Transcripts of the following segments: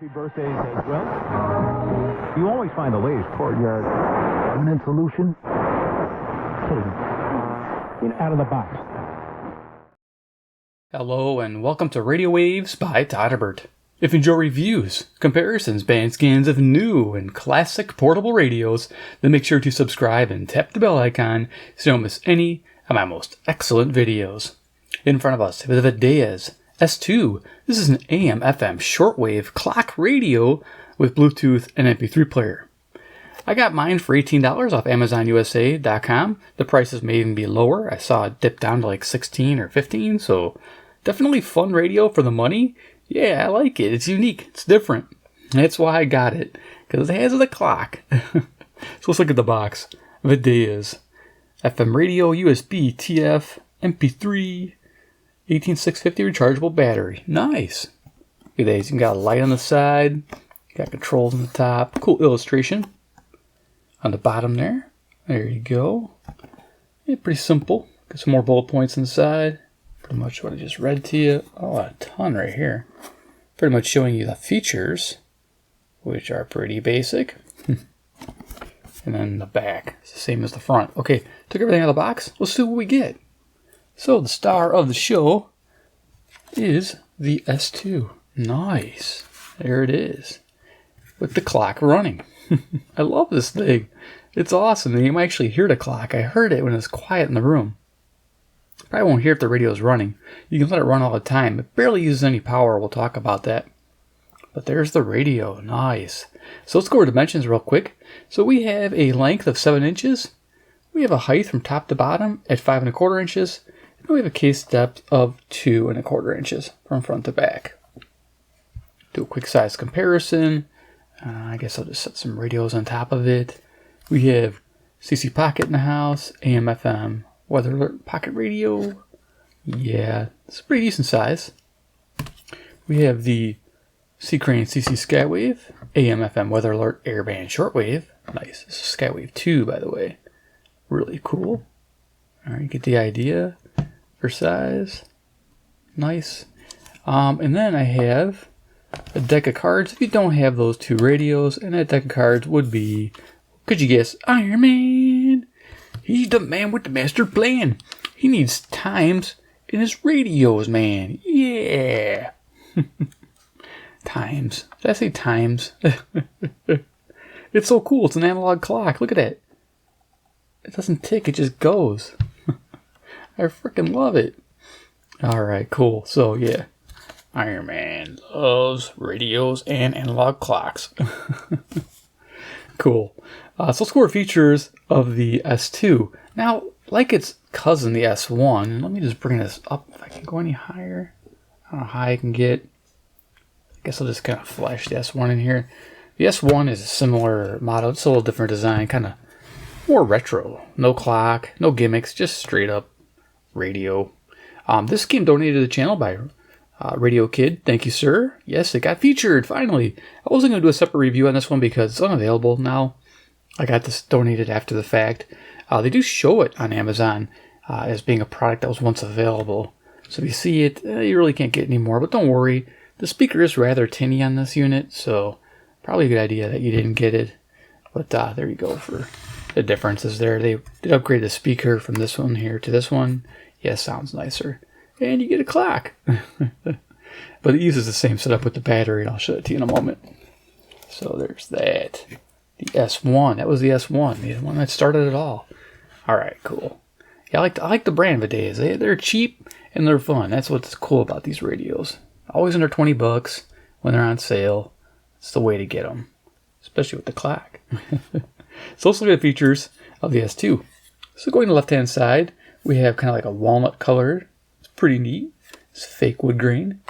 Happy birthdays as well. You always find the latest courtyard permanent solution. Out of the box. Hello and welcome to Radio Waves by Todderbert. If you enjoy reviews, comparisons, band scans of new and classic portable radios, then make sure to subscribe and tap the bell icon so you don't miss any of my most excellent videos. In front of us, we have the Videyas S2. This is an AM/FM shortwave clock radio with Bluetooth and MP3 player. I got mine for $18 off AmazonUSA.com. The prices may even be lower. I saw it dip down to like 16 or 15, so definitely fun radio for the money. Yeah, I like it. It's unique. It's different. That's why I got it, because it has the clock. So let's look at the box. Videyas FM radio, USB, TF, MP3, 18650 rechargeable battery. Nice. Look at these. You got a light on the side. Got controls on the top. Cool illustration on the bottom there. There you go. Yeah, pretty simple. Got some more bullet points inside. Pretty much what I just read to you. Oh, a ton right here. Pretty much showing you the features, which are pretty basic. And then the back. It's the same as the front. Okay, took everything out of the box. Let's see what we get. So the star of the show is the S2. Nice. There it is. With the clock running. I love this thing. It's awesome. You might actually hear the clock. I heard it when it's quiet in the room. Probably won't hear if the radio is running. You can let it run all the time. It barely uses any power. We'll talk about that. But there's the radio. Nice. So let's go over dimensions real quick. So we have a length of 7 inches. We have a height from top to bottom at 5 1/4 inches. And we have a case depth of 2 1/4 inches from front to back. Do a quick size comparison. I guess I'll just set some radios on top of it. We have CC Pocket in the house, AM/FM, Weather Alert Pocket Radio. Yeah, it's a pretty decent size. We have the C-Crane CC Skywave, AM/FM Weather Alert Airband Shortwave. Nice. This is Skywave 2, by the way. Really cool. All right, you get the idea for size. Nice. And then I have a deck of cards. If you don't have those two radios, and that deck of cards would be, could you guess, Iron Man. He's the man with the master plan. He needs times in his radios, man. Yeah. Times. Did I say times? It's so cool. It's an analog clock. Look at it. It doesn't tick. It just goes. I freaking love it. All right, cool. So, yeah. Iron Man loves radios and analog clocks. Cool. So let's go over features of the S2. Now, like its cousin, the S1, let me just bring this up if I can go any higher. I don't know how high I can get. I guess I'll just kind of flash the S1 in here. The S1 is a similar model. It's a little different design, kind of more retro. No clock, no gimmicks, just straight up radio. This came donated to the channel by Radio Kid. Thank you, sir. Yes, it got featured, finally. I wasn't going to do a separate review on this one because it's unavailable now. I got this donated after the fact. They do show it on Amazon as being a product that was once available. So if you see it, you really can't get any more. But don't worry, the speaker is rather tinny on this unit, so probably a good idea that you didn't get it. But there you go for the differences there. They did upgrade the speaker from this one here to this one. Yeah, sounds nicer. And you get a clock. But it uses the same setup with the battery, and I'll show it to you in a moment. So there's that. The S1. That was the S1. The one that started it all. All right, cool. Yeah, I like the brand Videyas. They're cheap and they're fun. That's what's cool about these radios. Always under $20 when they're on sale. It's the way to get them, especially with the clock. So let's look at the features of the S2. So going to the left-hand side, we have kind of like a walnut color. It's pretty neat. It's fake wood grain.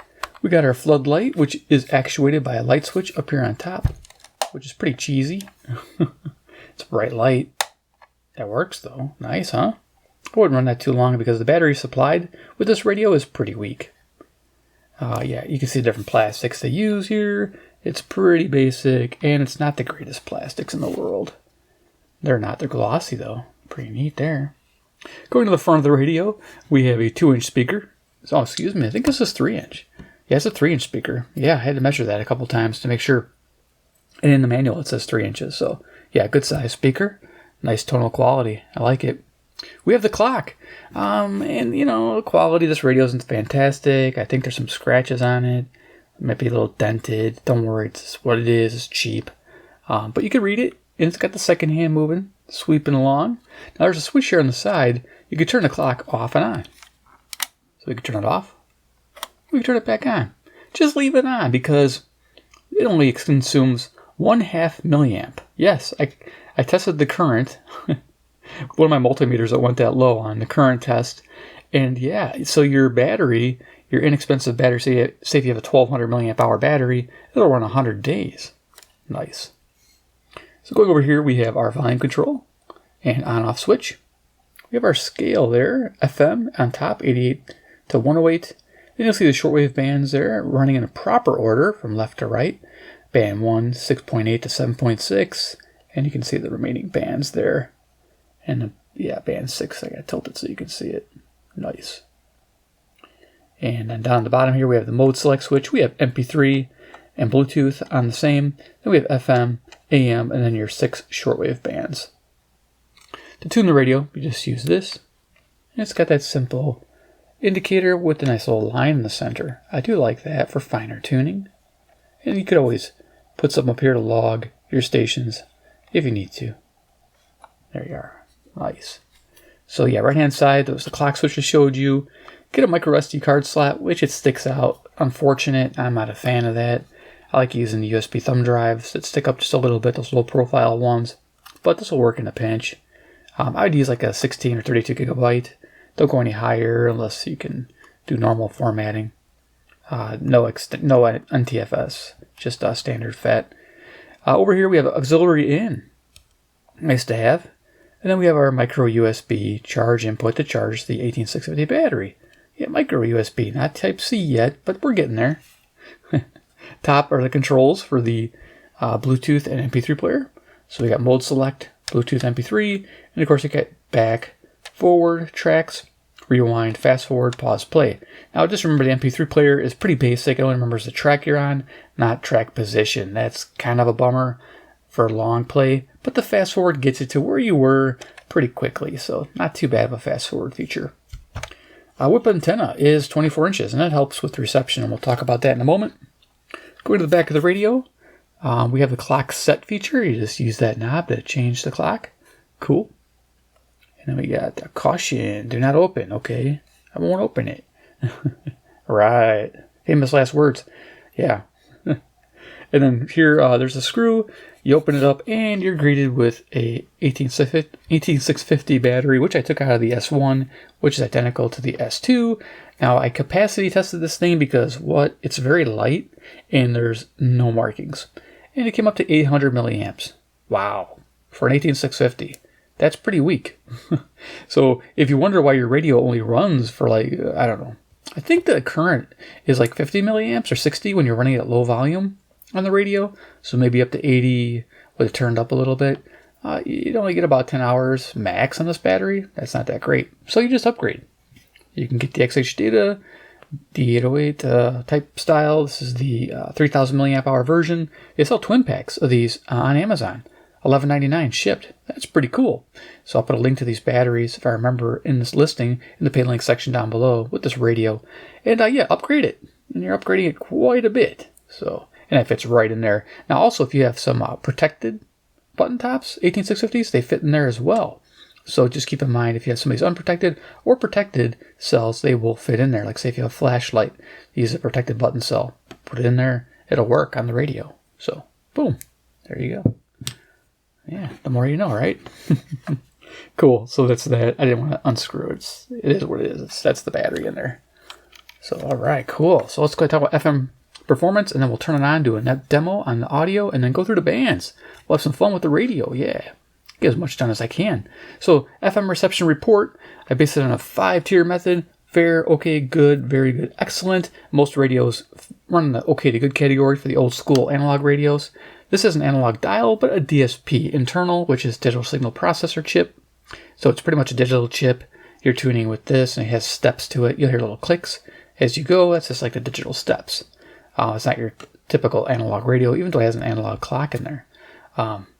We got our floodlight, which is actuated by a light switch up here on top, which is pretty cheesy. It's a bright light. That works though. Nice, huh? I wouldn't run that too long because the battery supplied with this radio is pretty weak. Yeah, you can see the different plastics they use here. It's pretty basic, and it's not the greatest plastics in the world. They're not. They're glossy though. Pretty neat there. Going to the front of the radio, we have a 2-inch speaker. Oh, excuse me. I think this is 3-inch. Yeah, it's a 3-inch speaker. Yeah, I had to measure that a couple times to make sure. And in the manual, it says 3 inches. So, yeah, good size speaker. Nice tonal quality. I like it. We have the clock. And, you know, the quality of this radio isn't fantastic. I think there's some scratches on it. It might be a little dented. Don't worry, it's what it is. It's cheap. But you can read it, and it's got the second hand moving, sweeping along. Now, there's a switch here on the side. You can turn the clock off and on. So we can turn it off. We can turn it back on. Just leave it on because it only consumes 1/2 milliamp. Yes, I tested the current. One of my multimeters that went that low on the current test. And yeah, so your battery, your inexpensive battery, say if you have a 1200 milliamp hour battery, it'll run 100 days. Nice. So going over here, we have our volume control and on-off switch. We have our scale there, FM on top, 88 to 108. Then you'll see the shortwave bands there running in a proper order from left to right. Band 1, 6.8 to 7.6. And you can see the remaining bands there. And yeah, band 6, I got tilted so you can see it. Nice. And then down at the bottom here, we have the mode select switch. We have MP3 and Bluetooth on the same. Then we have FM, AM, and then your 6 shortwave bands. To tune the radio, you just use this. And it's got that simple indicator with a nice little line in the center. I do like that for finer tuning. And you could always put something up here to log your stations if you need to. There you are. Nice. So yeah, right hand side, that was the clock switch I showed you. Get a micro SD card slot, which it sticks out. Unfortunate, I'm not a fan of that. I like using the USB thumb drives that stick up just a little bit, those low profile ones. But this will work in a pinch. I'd use like a 16 or 32 gigabyte. Don't go any higher unless you can do normal formatting. No NTFS, just standard FAT. Over here we have auxiliary in. Nice to have. And then we have our micro USB charge input to charge the 18650 battery. Yeah, micro USB, not Type-C yet, but we're getting there. Top are the controls for the Bluetooth and MP3 player. So we got mode select, Bluetooth, MP3, and of course you got back, forward, tracks, rewind, fast forward, pause, play. Now just remember the MP3 player is pretty basic. It only remembers the track you're on, not track position. That's kind of a bummer for long play, but the fast forward gets you to where you were pretty quickly, so not too bad of a fast forward feature. Whip antenna is 24 inches, and that helps with reception, and we'll talk about that in a moment. Going to the back of the radio, we have the clock set feature. You just use that knob to change the clock. Cool. And then we got the caution, do not open. Okay, I won't open it. Right, famous last words. Yeah. And then here, there's a screw. You open it up, and you're greeted with a 18650 battery, which I took out of the S1, which is identical to the S2. Now, I capacity tested this thing because it's very light, and there's no markings. And it came up to 800 milliamps. Wow, for an 18650. That's pretty weak. So if you wonder why your radio only runs for I don't know. I think the current is like 50 milliamps or 60 when you're running at low volume on the radio. So maybe up to 80 with it turned up a little bit. You'd only get about 10 hours max on this battery. That's not that great. So you just upgrade. You can get the XH data, the 808 type style. This is the 3000 milliamp hour version. They sell twin packs of these on Amazon. $11.99 shipped. That's pretty cool. So I'll put a link to these batteries, if I remember, in this listing in the pay link section down below with this radio. And yeah, upgrade it. And you're upgrading it quite a bit. So, and it fits right in there. Now also, if you have some protected button tops, 18650s, they fit in there as well. So just keep in mind, if you have some of these unprotected or protected cells, they will fit in there. Like say if you have a flashlight, use a protected button cell, put it in there, it'll work on the radio. So boom, there you go. Yeah, the more you know, right? Cool. So that's that. I didn't want to unscrew it. It is what it is. That's the battery in there. So, all right, cool. So let's go talk about FM performance, and then we'll turn it on, do a net demo on the audio, and then go through the bands. We'll have some fun with the radio. Yeah, get as much done as I can. So FM reception report, I based it on a 5-tier method. Fair, okay, good, very good, excellent. Most radios run in the okay to good category for the old school analog radios. This is an analog dial, but a DSP internal, which is digital signal processor chip. So it's pretty much a digital chip. You're tuning with this, and it has steps to it. You'll hear little clicks as you go. That's just like the digital steps. It's not your typical analog radio, even though it has an analog clock in there.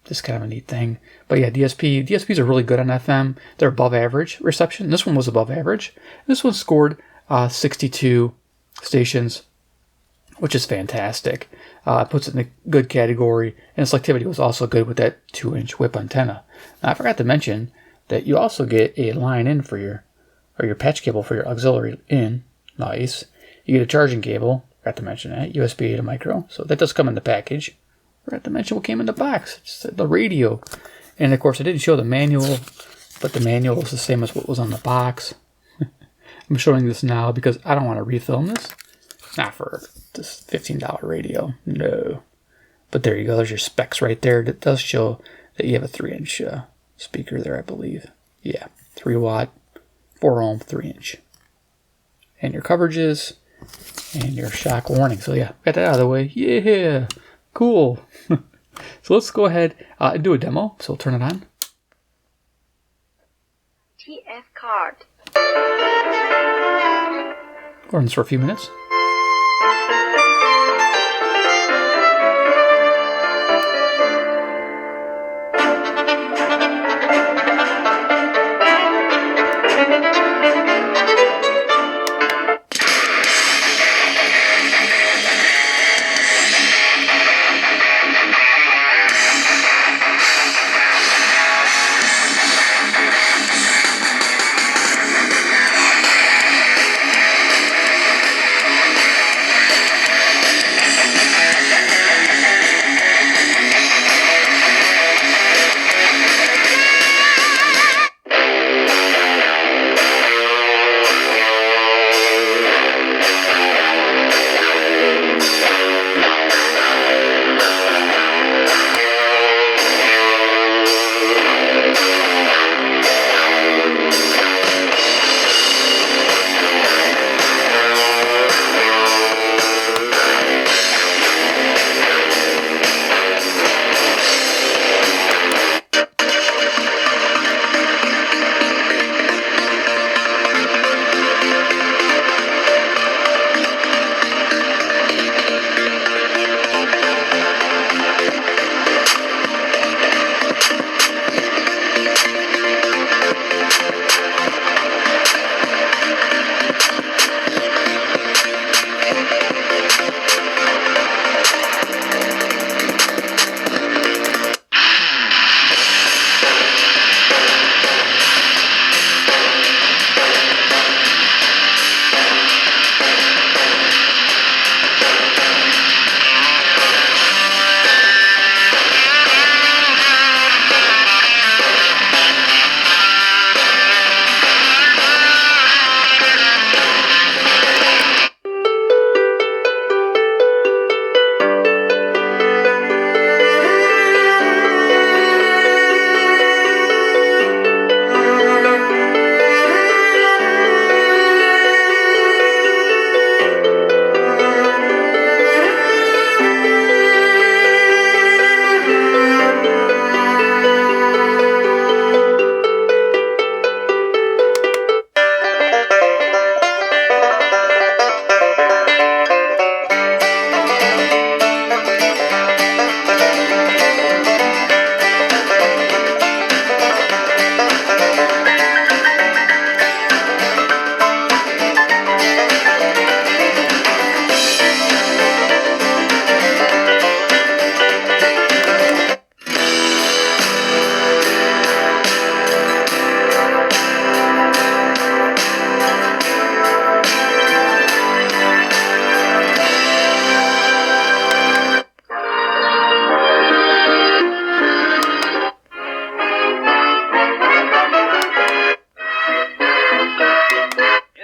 Just kind of a neat thing. But yeah, DSPs are really good on FM. They're above average reception. This one was above average. This one scored 62 stations, which is fantastic. Puts it in a good category, and selectivity was also good with that 2-inch whip antenna. Now, I forgot to mention that you also get a line in for your patch cable for your auxiliary in. Nice. You get a charging cable. Forgot to mention that. USB to micro. So that does come in the package. Forgot to mention what came in the box. Just the radio. And of course, I didn't show the manual, but the manual is the same as what was on the box. I'm showing this now because I don't want to refilm this. Not for this $15 radio. No. But there you go. There's your specs right there. It does show that you have a 3-inch speaker there, I believe. Yeah. 3 watt, 4 ohm, 3-inch. And your coverages and your shock warning. So yeah, got that out of the way. Yeah. Cool. So let's go ahead and do a demo. So we'll turn it on. TF card. Go on this for a few minutes.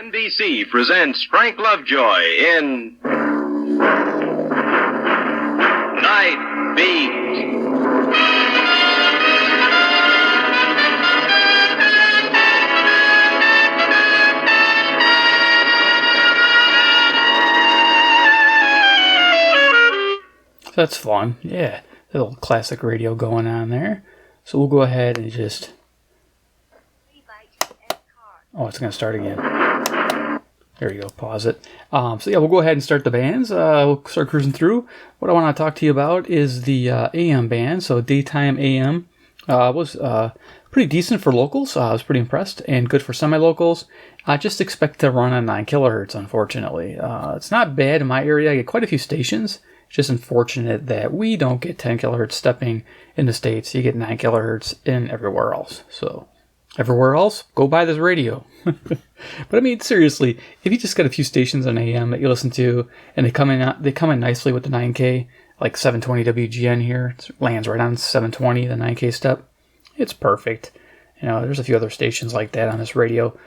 NBC presents Frank Lovejoy in Night Beat. That's fun. Yeah, a little classic radio going on there. So we'll go ahead and just... Oh, it's going to start again. There you go, pause it. So yeah, we'll go ahead and start the bands. We'll start cruising through. What I want to talk to you about is the AM band. So daytime AM was pretty decent for locals. I was pretty impressed, and good for semi-locals. I just expect to run on 9 kilohertz, unfortunately. It's not bad in my area. I get quite a few stations. It's just unfortunate that we don't get 10 kilohertz stepping in the States. You get 9 kilohertz in everywhere else. So everywhere else, go buy this radio. But I mean, seriously, if you just got a few stations on AM that you listen to, and they come in nicely with the 9K, like 720 WGN here, it lands right on 720, the 9K step. It's perfect. You know, there's a few other stations like that on this radio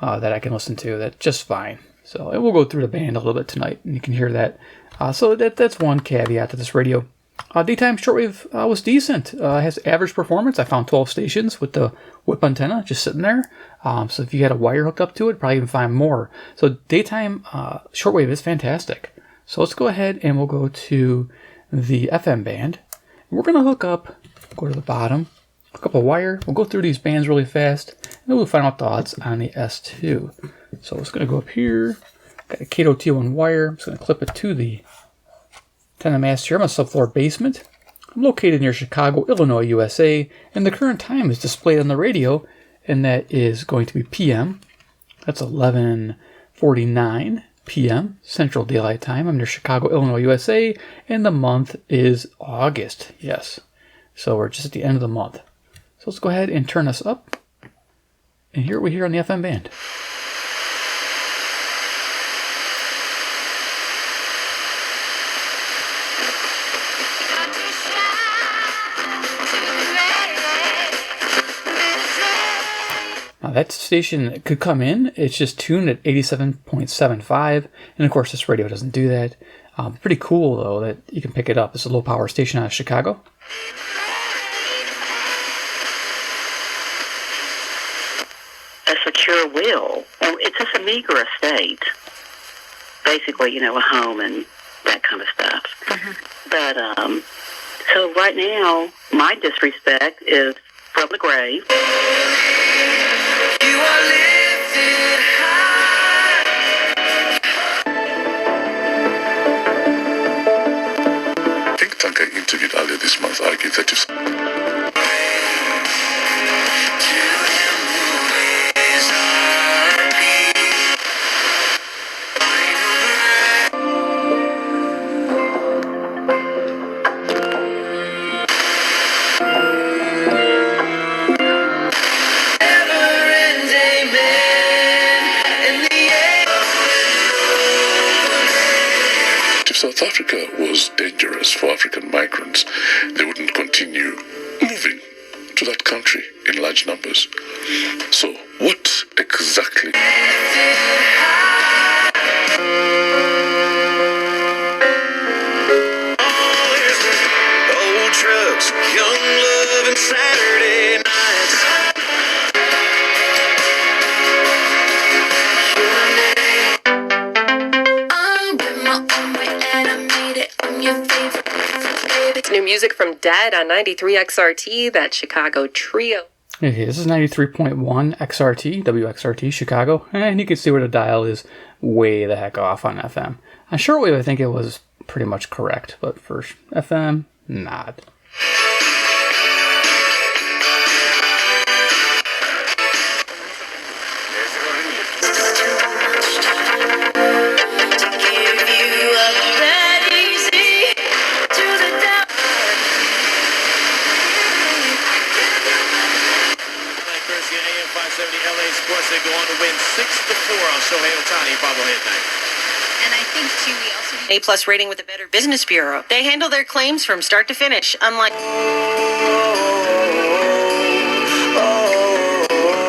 that I can listen to that's just fine. So we'll go through the band a little bit tonight, and you can hear that. So that's one caveat to this radio. Daytime shortwave was decent. It has average performance. I found 12 stations with the whip antenna just sitting there. So if you had a wire hooked up to it, probably even find more. So daytime shortwave is fantastic. So let's go ahead and we'll go to the FM band. We're going to hook up, go to the bottom, hook up a wire. We'll go through these bands really fast, and then we'll find out thoughts on the S2. So it's going to go up here. Got a Kato T1 wire. I'm just going to clip it to the antenna mast here. I'm in a subfloor basement. I'm located near Chicago, Illinois, USA, and the current time is displayed on the radio, and that is going to be PM. That's 11:49 PM, Central Daylight Time. I'm near Chicago, Illinois, USA, and the month is August. Yes. So we're just at the end of the month. So let's go ahead and turn this up. And here we hear on the FM band. Now that station could come in. It's just tuned at 87.75. And of course this radio doesn't do that. Pretty cool though that you can pick it up. It's a low power station out of Chicago. A secure will. It's just a meager estate. Basically, a home and that kind of stuff. Mm-hmm. But, so right now, my disrespect is from the grave. You are lifted high. Think tank I interviewed earlier this month argued that if South Africa was dangerous for African migrants, they wouldn't continue moving to that country in large numbers. So, what exactly? Old trucks, young love, and Saturday nights. New music from Dead on 93 XRT, that Chicago trio. Okay, this is 93.1 XRT, WXRT, Chicago, and you can see where the dial is way the heck off on FM. On shortwave, I think it was pretty much correct, but for FM, not. They go on to win 6-4 on Shohei Ohtani bobblehead night. And I think, too, we also A+ rating with the Better Business Bureau. They handle their claims from start to finish, unlike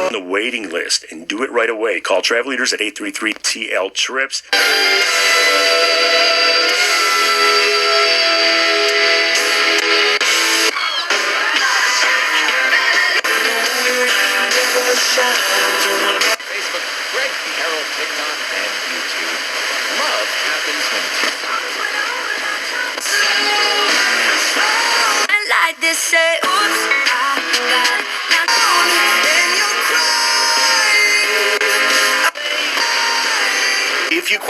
on the waiting list, and do it right away. Call Travel Leaders at 833-TL-TRIPS. Facebook, Greg, Harold, TikTok, and YouTube. Love happens when I like this say, oops, I got and you're crying.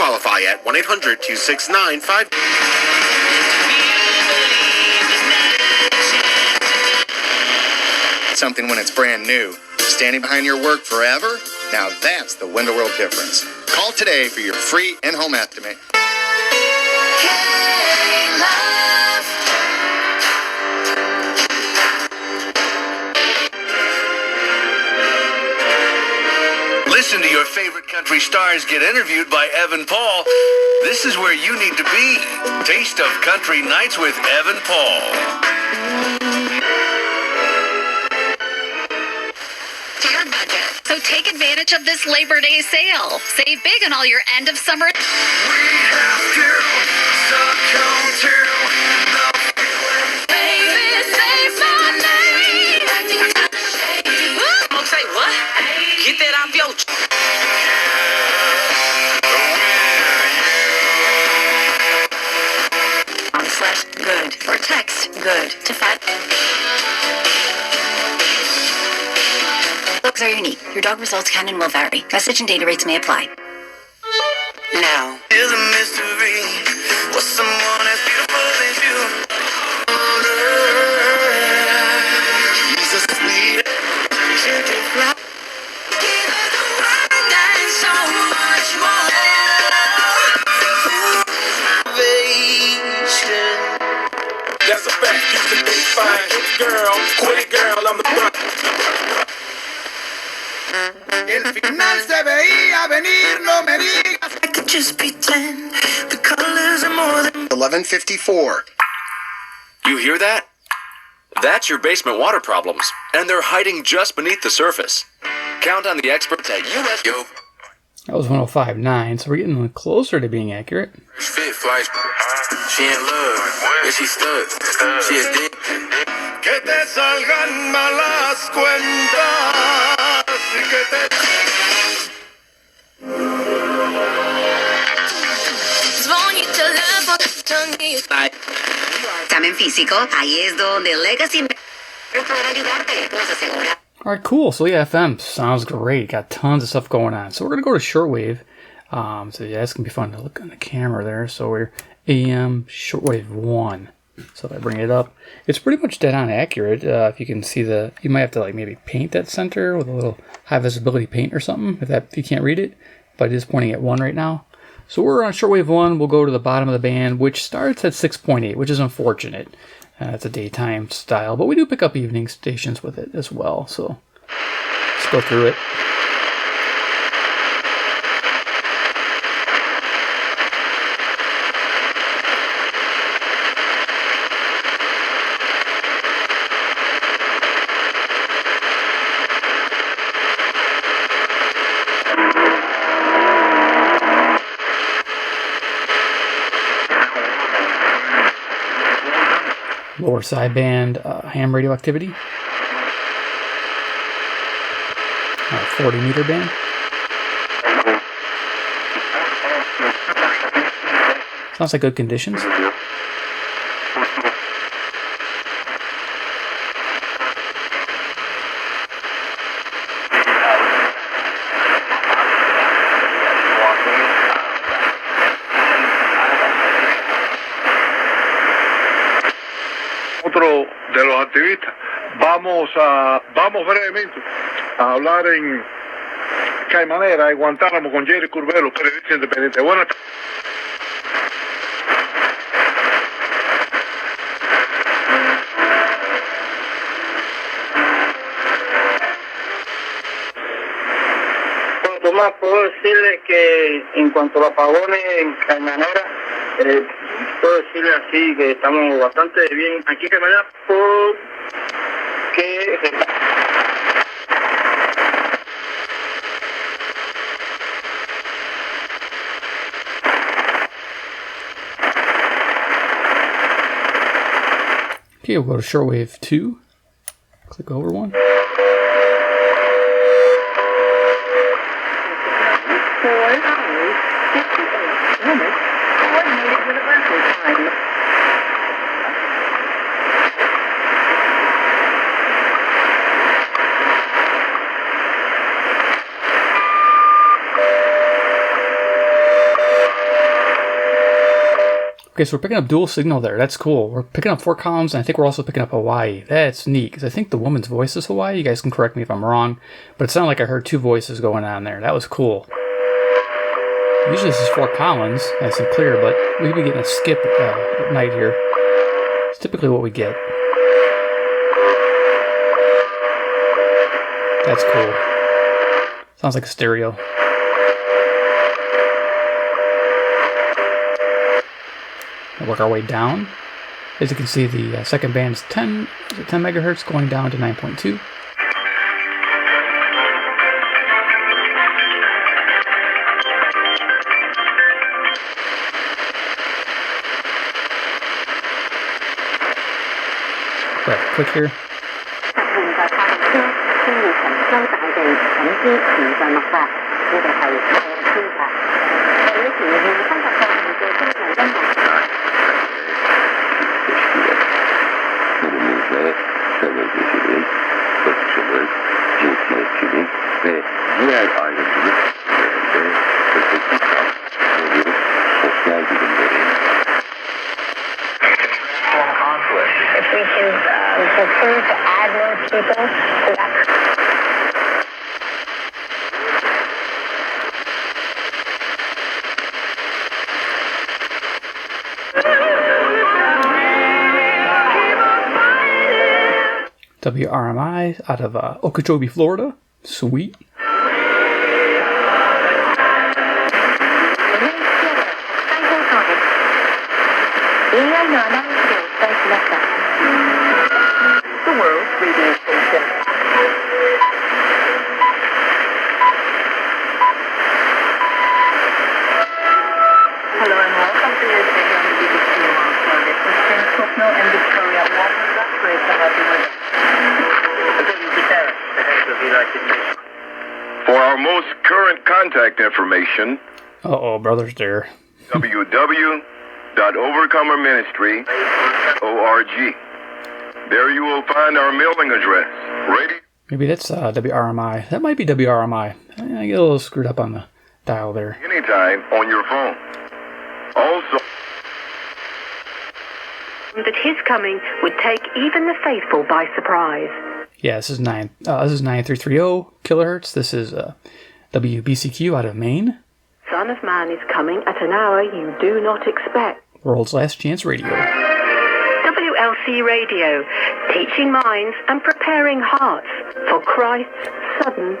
qualify at 1-800-269-5... Something when it's brand new. Standing behind your work forever? Now that's the window world difference. Call today for your free in-home estimate. Listen to your favorite country stars get interviewed by Evan Paul. This is where you need to be. Taste of Country Nights with Evan Paul. To your budget. So take advantage of this Labor Day sale. Save big on all your end of summer. We have to succumb to the baby, save my name. Say what? Get that off your Slash good or text good to 5. Looks are unique. Your dog results can and will vary. Message and data rates may apply. now. Is a mystery. Was someone as beautiful as you? Jesus, sweet. So much more. That's a fact. You can be fine. Girl, quick girl, I'm the front. El final se veía venir, no me digas. I could just pretend the colors are more than 11:54. You hear that? That's your basement water problems, and they're hiding just beneath the surface. Count on the experts at US. Yo. That was 105.9, so we're getting closer to being accurate. Fit flight. She in love. Yeah, she stuck. She a dick. que te salgan malas cuentas y que te... Examen físico, ahí es donde Legacy podrá ayudarte, nos asegura. Alright, cool. So yeah, FM sounds great. Got tons of stuff going on. So we're going to go to Shortwave. So yeah, it's going to be fun to look on the camera there. So we're AM Shortwave 1. So if I bring it up, it's pretty much dead on accurate. If you can see you might have to like maybe paint that center with a little high visibility paint or something if you can't read it. But it is pointing at 1 right now. So we're on Shortwave 1. We'll go to the bottom of the band, which starts at 6.8, which is unfortunate. It's a daytime style, but we do pick up evening stations with it as well. So let's go through it. Lower sideband ham radio activity. 40 meter band. Sounds like good conditions. Otro de los activistas. Vamos brevemente a hablar en Caimanera, en Guantánamo, con Jerry Curbelo, periodista independiente. Buenas tardes. Bueno, Tomás, puedo decirle que en cuanto a los apagones en Caimanera, puedo decirle así que estamos bastante bien aquí en Caimanera porque Okay, we'll go to Shortwave 2. Click over one. Okay, so we're picking up dual signal there. That's cool. We're picking up 4 columns, and I think we're also picking up Hawaii. That's neat, because I think the woman's voice is Hawaii. You guys can correct me if I'm wrong, but it sounded like I heard 2 voices going on there. That was cool. Usually this is 4 columns, nice and clear, but we've been getting a skip at night here. It's typically what we get. That's cool. Sounds like a stereo. We'll work our way down. As you can see, the second band is 10 megahertz, going down to 9.2. Right, click here. If we can continue to add more people to that. WRMI out of Okeechobee, Florida. Sweet. The world's radio station. Hello and welcome to your day on the BBC World Service. This is James Cooknell and Victoria Walker. Great to have you with us. For our most current contact information, Uh-oh, brother's there. www.overcomerministry.org. There you will find our mailing address. Radio. Maybe that's WRMI. That might be WRMI. I get a little screwed up on the dial there. Anytime on your phone. Also, that his coming would take even the faithful by surprise. Yeah, this is 9330 kilohertz. This is WBCQ out of Maine. Son of Man is coming at an hour you do not expect. World's Last Chance Radio. WLC Radio, teaching minds and preparing hearts for Christ's sudden...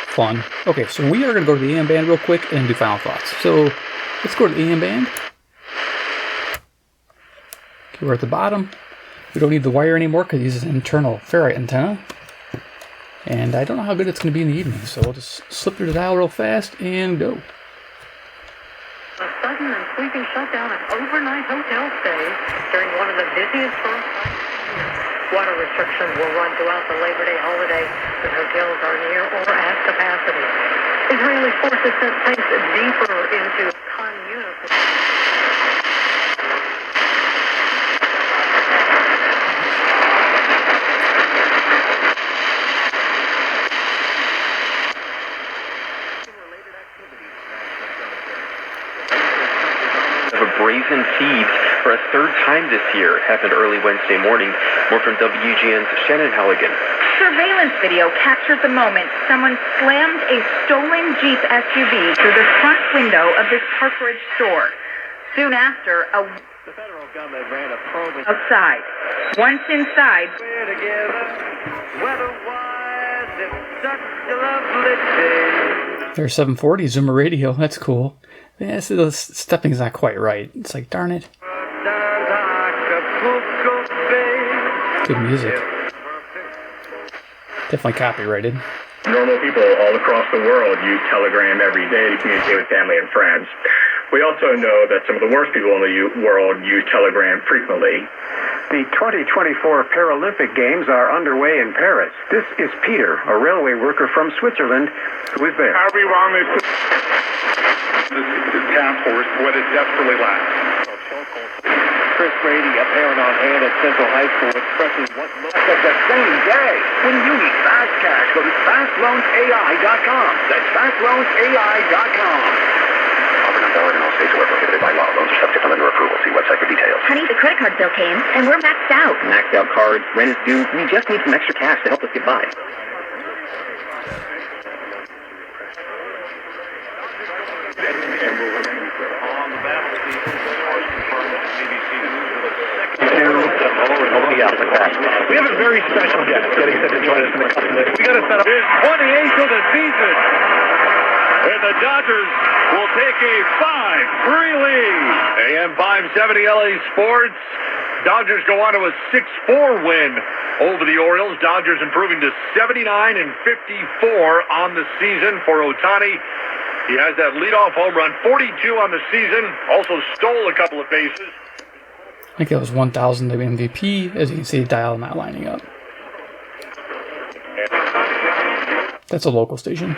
Fun. Okay, so we are going to go to the AM band real quick and do final thoughts. So, let's go to the AM band. Okay, we're at the bottom. We don't need the wire anymore because it uses an internal ferrite antenna. And I don't know how good it's going to be in the evening, so we'll just slip through the dial real fast and go. A sudden and sweeping shutdown of overnight hotel stays during one of the busiest first water restrictions will run throughout the Labor Day holiday when hotels are near or at capacity. Israeli forces sent tanks deeper into Khan Yunis. Of a brazen siege for a third time this year happened early Wednesday morning. More from WGN's Shannon Halligan. Surveillance video captured the moment someone slammed a stolen Jeep SUV through the front window of this Parkridge store. Soon after, the federal government ran a probe outside. Once inside, weather-wise, it's such a lovely day. There's 740 Zoomer Radio. That's cool. Yeah, so the stepping's not quite right. It's like, darn it. Good music. Definitely copyrighted. Normal people all across the world use Telegram every day to communicate with family and friends. We also know that some of the worst people in the world use Telegram frequently. The 2024 Paralympic Games are underway in Paris. This is Peter, a railway worker from Switzerland, who is there. Everyone is the task force what it desperately lacks. Chris Brady, a parent on hand at Central High School, expresses what looks at the same day. When you need fast cash, go to fastloansai.com. That's fastloansai.com. where prohibited by law. Loans are subject to lender approval. See website for details. Honey, the credit card bill came, and we're maxed out. Maxed out cards, rent is due. We just need some extra cash to help us get by. We have a very special guest getting set to join us in a couple minutes. We got to set up his 28th of the season. And the Dodgers will take a 5-3 lead. AM 570 LA Sports. Dodgers go on to a 6-4 win over the Orioles. Dodgers improving to 79-54 on the season for Ohtani. He has that leadoff home run, 42 on the season. Also stole a couple of bases. I think that was 1,000 of MVP. As you can see, dial not lining up. That's a local station.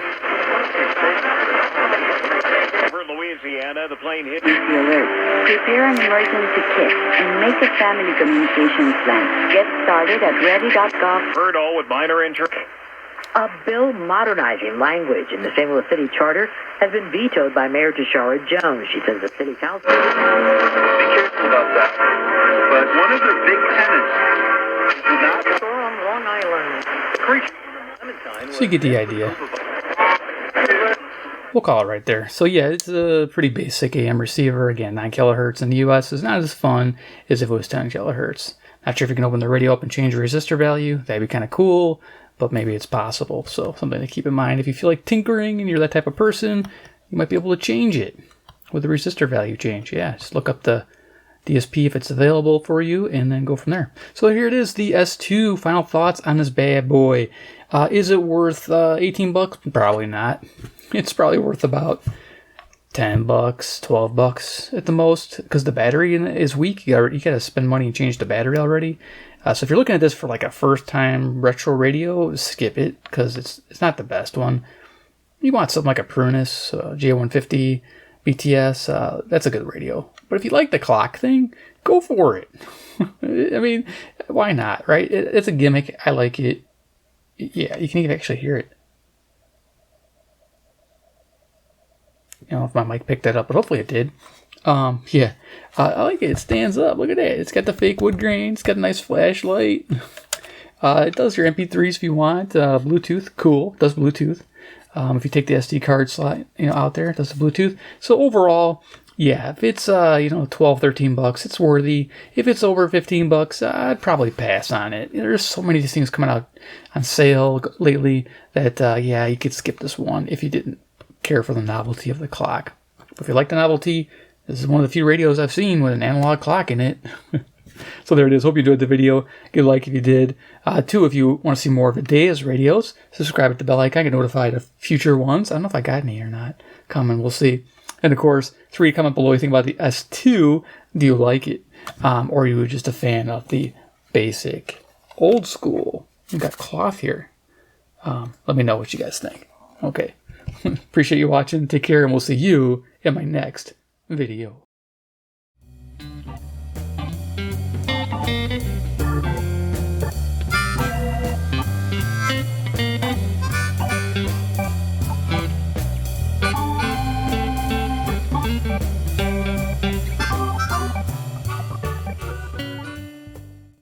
Over Louisiana, the plane hit. Alert. Prepare an emergency kit and make a family communications plan. Get started at ready.gov. Hurdle with minor injury. A bill modernizing language in the St. Louis City Charter has been vetoed by Mayor Tashara Jones. She says the city council... Be careful about that. But one of the big tenants is not... Store on Long Island. So you get the idea. We'll call it right there. So yeah, it's a pretty basic AM receiver. Again, 9 kilohertz in the US is not as fun as if it was 10 kilohertz. Not sure if you can open the radio up and change the resistor value. That'd be kind of cool, but maybe it's possible. So something to keep in mind. If you feel like tinkering and you're that type of person, you might be able to change it with the resistor value change. Yeah, just look up the DSP if it's available for you and then go from there. So here it is, the S2. Final thoughts on this bad boy. Is it worth 18 bucks? Probably not. It's probably worth about 10 bucks, 12 bucks at the most, because the battery is weak. You gotta spend money and change the battery already. So if you're looking at this for like a first time retro radio, skip it, because it's not the best one. You want something like a Prunus, J150, BTS, that's a good radio. But if you like the clock thing, go for it. I mean, why not, right? It's a gimmick. I like it. Yeah, you can even actually hear it. You know, if my mic picked that up, but hopefully it did. Yeah, I like it. It stands up. Look at that. It's got the fake wood grain. It's got a nice flashlight. It does your MP3s if you want. Bluetooth, cool. It does Bluetooth. If you take the SD card slot, out there, it does the Bluetooth. So overall, yeah, if it's 12, 13 bucks, it's worthy. If it's over 15 bucks, I'd probably pass on it. There's so many of these things coming out on sale lately that yeah, you could skip this one if you didn't care for the novelty of the clock. But if you like the novelty, this is one of the few radios I've seen with an analog clock in it. So there it is. Hope you enjoyed the video. Give a like if you did. 2, if you want to see more of Videyas radios, subscribe at the bell icon. Get notified of future ones. I don't know if I got any or not. Comment. We'll see. And of course, 3, comment below what you think about the S2. Do you like it? Or are you just a fan of the basic old school? We got cloth here. Let me know what you guys think. Okay. Appreciate you watching. Take care, and we'll see you in my next video.